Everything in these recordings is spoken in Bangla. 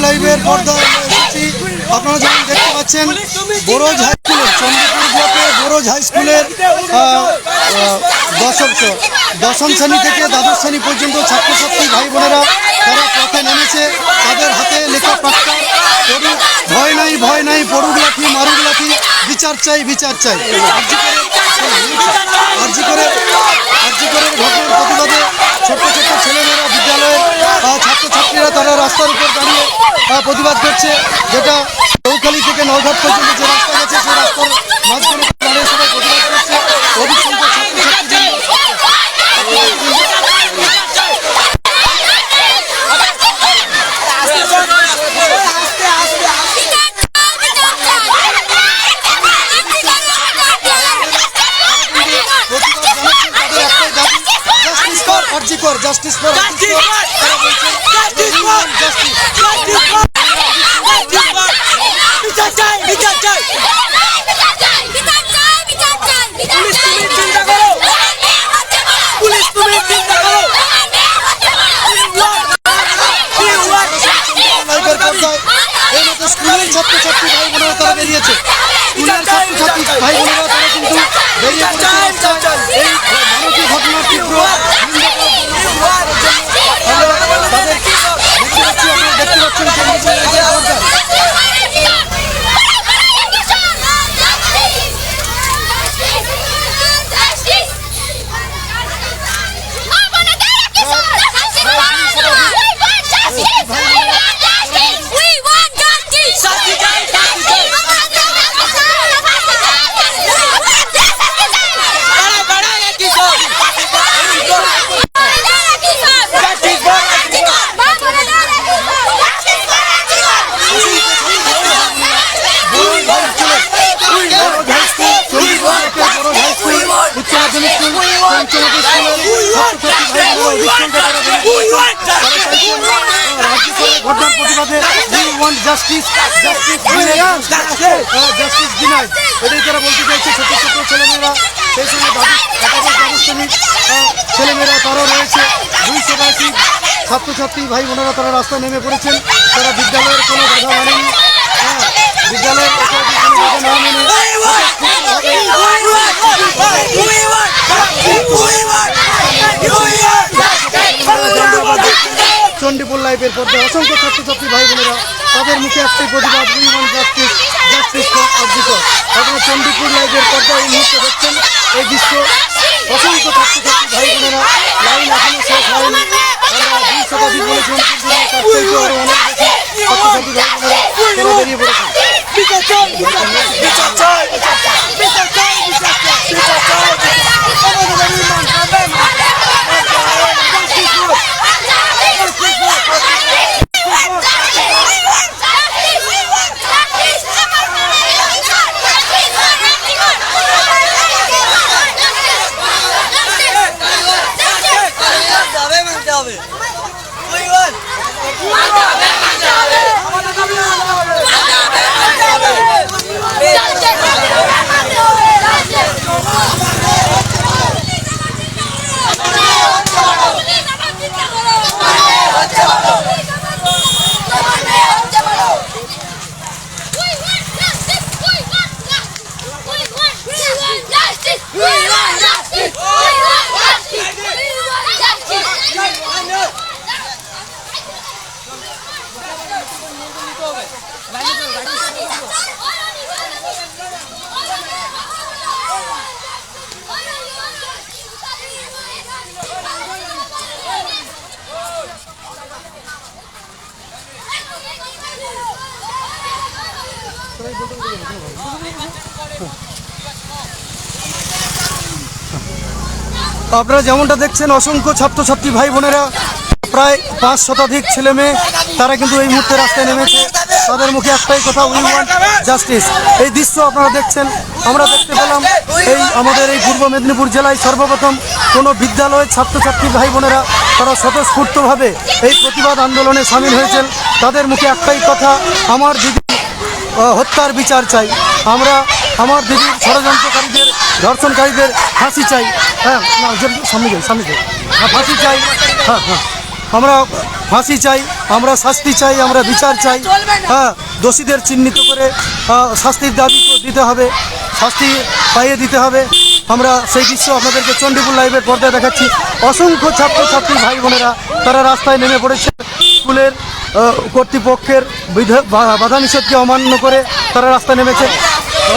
লাইভের পর্দায় এসেছি। আপনারা যেমন দেখতে পাচ্ছেন বড়োজ হাই স্কুলের চন্দ্রপুর ব্লকের বড়োজ হাই স্কুলের দশম শ্রেণী থেকে দ্বাদশ শ্রেণী পর্যন্ত ছাত্রছাত্রী ভাই বোনেরা তারা পথে নেমেছে। তাদের হাতে লেখা প্রাক্তা ভয় নাই ভয় নাই, পড়ুক লাঠি মারুক লাঠি, বিচার চাই বিচার চাই। আরজিকরের ঘটনার প্রতিবাদে ছোট্ট ছোট্ট ছেলেমেয়েরা বিদ্যালয়ের ছাত্রছাত্রীরা তারা রাস্তার উপর দাঁড়িয়ে প্রতিবাদ করছে। যেটা চৌখালি থেকে নওঘাট পর্যন্ত যে রাস্তা গেছে সেই রাস্তার মাঝখানে দাঁড়িয়ে সবাই প্রতিবাদ করছে। অধিক সংখ্যক ছাত্রছাত্রী justice for স্কুলের ছাত্রছাত্রী ভাই বোনেরা তারা বেরিয়েছে। স্কুলের ছাত্রছাত্রী ভাই বোনেরা তারা কিন্তু বেরিয়ে পড়েছে এই মানবিক ঘটনার তীব্র ঘটনার প্রতিবাদে জাস্টিস ডিনাইড এটাই তারা বলতে চাইছে। ছোট ছোট ছেলেমেয়েরা সেই সঙ্গে দ্বাদশ শ্রেণীর ছেলেমেয়েরা তারাও রয়েছে। 282 ছাত্রছাত্রী ভাই বোনেরা তারা রাস্তায় নেমে পড়েছেন। তারা বিদ্যালয়ের কোনো বাধা মানেনি, বিদ্যালয়ের কোনো বাধা না মেনে চণ্ডীপুর লাইভের পর্দায় অসংখ্য ছাত্রছাত্রী ভাই বোনেরা তাদের মুখে একটাই প্রতিবাদ, we want justice, justice for RG Kar. আপনারা চণ্ডীপুর লাইভের পর্দায় এই মুহূর্তে দেখছেন এই দৃশ্য। অসংখ্য ছাত্রছাত্রী ভাই বোনেরা লাইন এখনো শেষ হয়নি। আমরা 2 শতাধিক বলেছেন, কিন্তু তার চাইতেও আরো অনেক বেশি ছাত্রছাত্রী ভাই বোনেরা তারা বেরিয়ে পড়েছেন। আপনারা যেমনটা দেখছেন অসংখ্য ছাত্রছাত্রী ভাই বোনেরা প্রায় 5 শতাধিক ছেলে মেয়ে তারা কিন্তু এই মুহূর্তে রাস্তায় নেমেছে। তাদের মুখে একটাই কথা, উই ওয়ান্ট জাস্টিস। এই দৃশ্য আপনারা দেখছেন, আমরা দেখতে পেলাম এই আমাদের এই পূর্ব মেদিনীপুর জেলায় সর্বপ্রথম কোনো বিদ্যালয়ের ছাত্রছাত্রী ভাই বোনেরা তারা স্বতঃস্ফূর্তভাবে এই প্রতিবাদ আন্দোলনে সামিল হয়েছেন। তাদের মুখে একটাই কথা, আমার দিদি হত্যার বিচার চাই, আমরা আমার দিদির ষড়যন্ত্রকারীদের ধর্ষণকারীদের ফাঁসি চাই। হ্যাঁ না সামনে যাই ফাঁসি চাই। হ্যাঁ হ্যাঁ আমরা ফাঁসি চাই, আমরা শাস্তি চাই, আমরা বিচার চাই। হ্যাঁ, দোষীদের চিহ্নিত করে শাস্তির দাবি দিতে হবে, শাস্তি পাইয়ে দিতে হবে। আমরা সেই দৃশ্য আপনাদেরকে চণ্ডীপুর লাইভের পর্দায় দেখাচ্ছি। অসংখ্য ছাত্রছাত্রী ভাই বোনেরা তারা রাস্তায় নেমে পড়েছে। স্কুলের কর্তৃপক্ষের বাধা নিষেধকে অমান্য করে তারা রাস্তায় নেমেছে।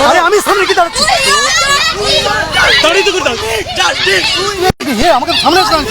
আরে আমি সামনে কি দাঁড়াচ্ছি? আমাকে সামনে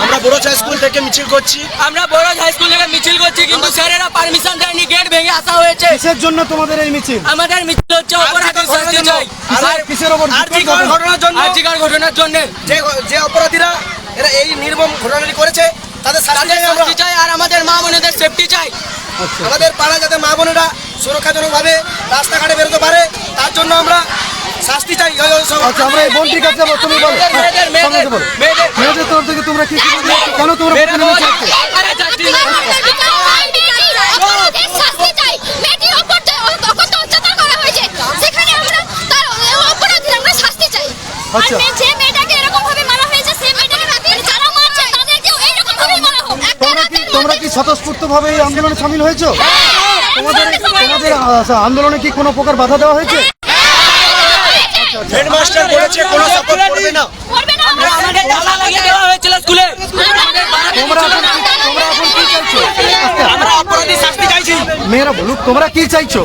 আমরা বড় হাই স্কুল থেকে মিছিল করছি। কিন্তু স্যারেরা পারমিশন দেয়নি, গেট ভেঙে আসা হয়েছে। কিসের জন্য তোমাদের এই মিছিল? আমাদের মিছিল হচ্ছে অপরাধীর শাস্তি চাই। আর কিসের উপর? ঘটনার জন্য যে অপরাধীরা এরা এই নির্মম ঘটনাটি করেছে তাদের শাস্তি চাই। আর আমাদের মা বোনেদের সেফটি চাই। আমাদের পাড়া যাতে মা বোনেরা সুরক্ষাজনকভাবে রাস্তাঘাটে বেরোতে পারে তার জন্য আমরা শাস্তি চাই। আচ্ছা, আমরা এই বোনটির কাছে যাবো, তুমি বলো মেয়েদের তরফ থেকে তোমরা কি কেন তোমরা তোমরা কি স্বতঃস্ফূর্ত ভাবে এই আন্দোলনে সামিল হয়েছো? তোমাদের আন্দোলনে কি কোনো প্রকার বাধা দেওয়া হয়েছে? হেডমাস্টার বলেছে কোনো সাপোর্ট করবে না। আমাদের তালা লাগিয়ে দেওয়া হয়েছিল স্কুলে। তোমরা এখন কি চাইছো? আমরা অপরাধী শাস্তি চাইছি। মেয়েরা বলুক, তোমরা কি চাইছো?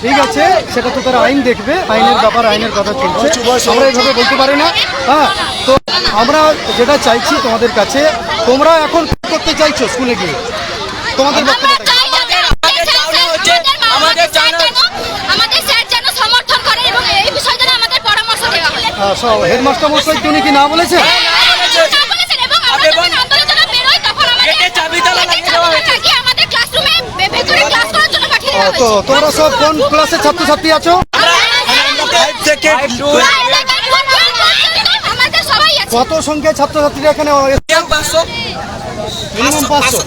ঠিক আছে, সেটা তো তারা আইন দেখবে, আইনের ব্যাপার, আইনের কথা চলছে, আমরা এইভাবে বলতে পারি না। হ্যাঁ, তো আমরা যেটা চাইছি তোমাদের কাছে, তোমরা এখন কি করতে চাইছো স্কুলে গিয়ে? তোমাদের হেডমাস্টার মশাই উনি কি না বলেছে? তো তোমরা সব কোন ক্লাসের ছাত্রছাত্রী আছো? কত সংখ্যায় ছাত্রছাত্রীরা এখানে? মিনিমাম 500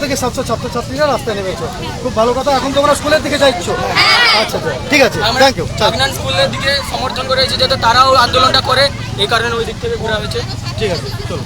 থেকে 700 ছাত্রছাত্রীরা রাস্তায় নেমেছে। খুব ভালো কথা। এখন তোমরা স্কুলের দিকে যাচ্ছ? আচ্ছা, ঠিক আছে, থ্যাংক ইউ। স্কুলের দিকে সমর্থন করেছে যাতে তারাও আন্দোলনটা করে, এই কারণে ওই দিক থেকে ঘোরা হয়েছে। ঠিক আছে, চলো।